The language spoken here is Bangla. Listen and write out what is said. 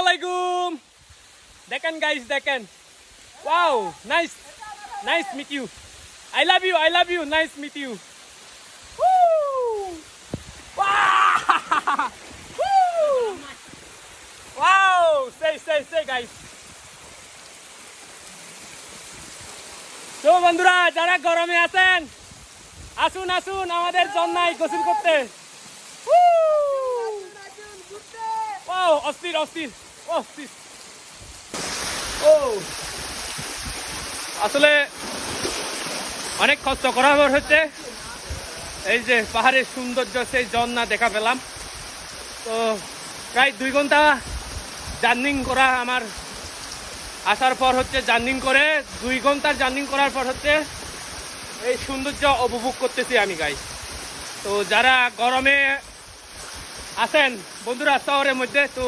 Assalamualaikum. Deccan guys, Deccan. Wow, nice meet you. I love you. Nice meet you. Woo! Wow! Woo! Wow! Say guys. তো বন্ধুরা যারা গরমে আছেন আসুন আমাদের জন্নায় গোসল করতে। Wow, অস্থির। আসলে অনেক কষ্ট করার পর হচ্ছে এই যে পাহাড়ের সৌন্দর্য সেই ঝর্ণা দেখা পেলাম। তো প্রায় 2 ঘন্টা জার্নিং করা আমার আসার পর হচ্ছে জার্নিং করে 2 ঘন্টার জার্নিং করার পর হচ্ছে এই সৌন্দর্য উপভোগ করতেছি আমি গাইস। তো যারা গরমে আছেন বন্ধুরা শহরের মধ্যে তো